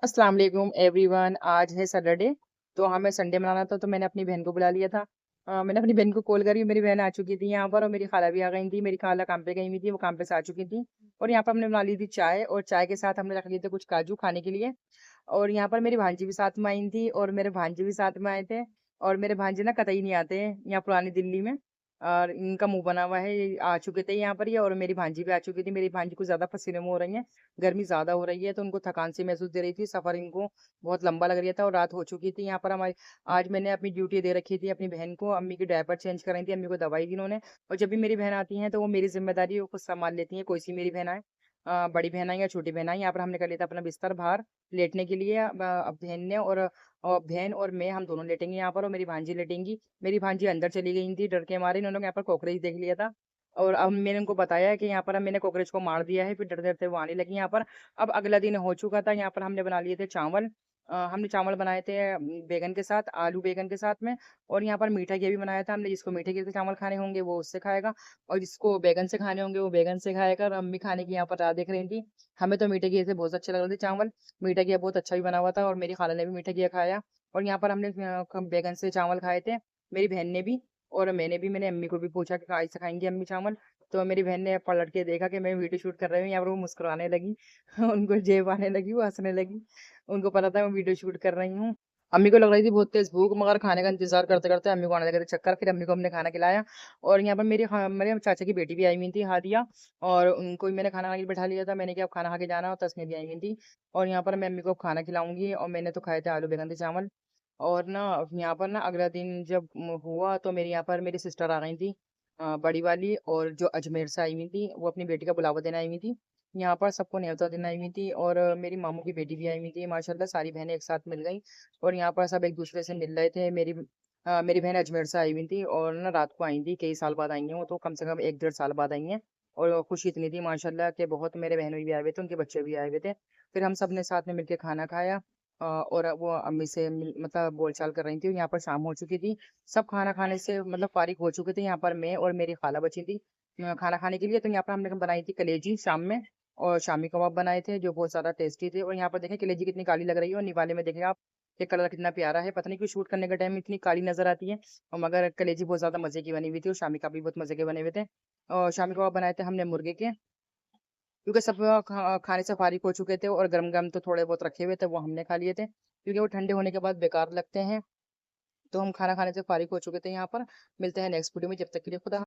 अस्सलाम वालेकुम एवरीवन। आज है सैटरडे, तो हमें संडे मनाना था, तो मैंने अपनी बहन को बुला लिया था। मैंने अपनी बहन को कॉल करी, मेरी बहन आ चुकी थी यहाँ पर और मेरी खाला भी आ गई थी। मेरी खाला काम पे गई हुई थी, वो काम पे से आ चुकी थी और यहाँ पर हमने बना ली थी चाय और चाय के साथ हमने रख लिए थे कुछ काजू खाने के लिए। और यहाँ पर मेरी भांजी भी साथ में आई थी और मेरे भांजे भी साथ में आए थे। और मेरे भांजे ना कतई नहीं आते हैं यहाँ पुरानी दिल्ली में, और इनका मुंह बना हुआ है। ये आ चुके थे यहाँ पर ये, और मेरी भांजी भी आ चुकी थी। मेरी भांजी को ज्यादा पसीने में हो रही है, गर्मी ज्यादा हो रही है, तो उनको थकान सी महसूस दे रही थी। सफर इनको बहुत लंबा लग रहा था और रात हो चुकी थी यहाँ पर हमारी। आज मैंने अपनी ड्यूटी दे रखी थी अपनी बहन को, अम्मी की डायपर चेंज कराई थी, अम्मी को दवाई दी उन्होंने। और जब भी मेरी बहन आती है तो वो मेरी जिम्मेदारी वो खुद संभाल लेती है, कोई सी मेरी बहन आए, बड़ी बहन आई या छोटी बहन आई। यहाँ पर हमने कर लिया था अपना बिस्तर बाहर लेटने के लिए। अब बहन ने और बहन और मैं हम दोनों लेटेंगे यहाँ पर, और मेरी भांजी लेटेंगी। मेरी भांजी अंदर चली गई थी डर के मारे, इन्होंने यहाँ पर कॉकरोच देख लिया था। और अब मैंने उनको बताया कि यहाँ पर अब मैंने कॉकरोच को मार दिया है, फिर डरते डरते वो आने लगी यहाँ पर। अब अगला दिन हो चुका था, यहाँ पर हमने बना लिए थे चावल। हमने चावल बनाए थे बैगन के साथ, आलू बैगन के साथ में। और यहाँ पर मीठा घी भी बनाया था हमने, जिसको मीठे घी के चावल खाने होंगे वो उससे खाएगा, और जिसको बैगन से खाने होंगे वो बैगन से खाएगा। और अम्मी खाने की यहाँ पर राह देख रही थी। हमें तो मीठे घी से बहुत अच्छे लग रहे थे चावल, मीठा घी बहुत अच्छा भी बना हुआ था, और मेरी खाला ने भी मीठा घी खाया। और यहाँ पर हमने बैगन से चावल खाए थे, मेरी बहन ने भी और मैंने भी। मैंने अम्मी को भी पूछा कि कैसे खाएंगी अम्मी चावल, तो मेरी बहन ने पलट के देखा कि मैं वीडियो शूट कर रही हूँ, यहाँ पर वो मुस्कुराने लगी। उनको जेब आने लगी, वो हंसने लगी। उनको पता था मैं वीडियो शूट कर रही हूँ। अम्मी को लग रही थी बहुत तेज भूख, मगर खाने का इंतजार करते करते अम्मी को आने लगे थे चक्कर। फिर अम्मी को हमने खाना खिलाया। और यहाँ पर मेरे चाचा की बेटी भी आई हुई थी, हादिया, और उनको भी मैंने खाना खाने के लिए बैठा लिया था। मैंने क्या अब खाना खा के जाना, और तस्नीम भी आई हुई थी। और यहाँ पर मैं अम्मी को अब खाना खिलाऊंगी, और मैंने तो खाए थे आलू बैगन के चावल। और ना यहाँ पर ना अगला दिन जब हुआ, तो मेरी यहाँ पर मेरी सिस्टर आ गई थी, बड़ी वाली, और जो अजमेर से आई हुई थी, वो अपनी बेटी का बुलावा देने आई हुई थी। यहाँ पर सबको न्योता देने आई हुई थी, और मेरी मामू की बेटी भी आई हुई थी। माशाल्लाह सारी बहनें एक साथ मिल गई, और यहाँ पर सब एक दूसरे से मिल रहे थे। मेरी बहन अजमेर से आई हुई थी, और ना रात को आई थी, कई साल बाद आई हैं वो तो, कम से कम 1 डेढ़ साल बाद आई हैं। और खुशी इतनी थी माशाल्लाह कि बहुत, मेरे बहनों भी आए हुए थे, उनके बच्चे भी आए हुए थे। फिर हम सब ने साथ में मिलकर खाना खाया। और वो अम्मी से मतलब बोलचाल कर रही थी। यहाँ पर शाम हो चुकी थी, सब खाना खाने से मतलब फारिग हो चुके थे। यहाँ पर मैं और मेरी खाला बची थी खाना खाने के लिए। तो यहाँ पर हमने बनाई थी कलेजी शाम में, और शामी कबाब बनाए थे जो बहुत ज़्यादा टेस्टी थे। और यहाँ पर देखें कलेजी कितनी काली लग रही है, और निवाले में देखें आप ये कलर कितना प्यारा है। पता नहीं क्यों शूट करने के टाइम इतनी काली नजर आती है, और मगर कलेजी बहुत ज़्यादा मज़े की बनी हुई थी, और शामी कबाब भी बहुत मज़े के बने हुए थे। और शामी कबाब बनाए थे हमने मुर्गे के, क्योंकि सब खाने से फारिग हो चुके थे, और गरम गरम तो थोड़े बहुत रखे हुए थे, वो हमने खा लिए थे, क्योंकि वो ठंडे होने के बाद बेकार लगते हैं। तो हम खाना खाने से फारिग हो चुके थे यहाँ पर। मिलते हैं नेक्स्ट वीडियो में, जब तक के लिए खुदा।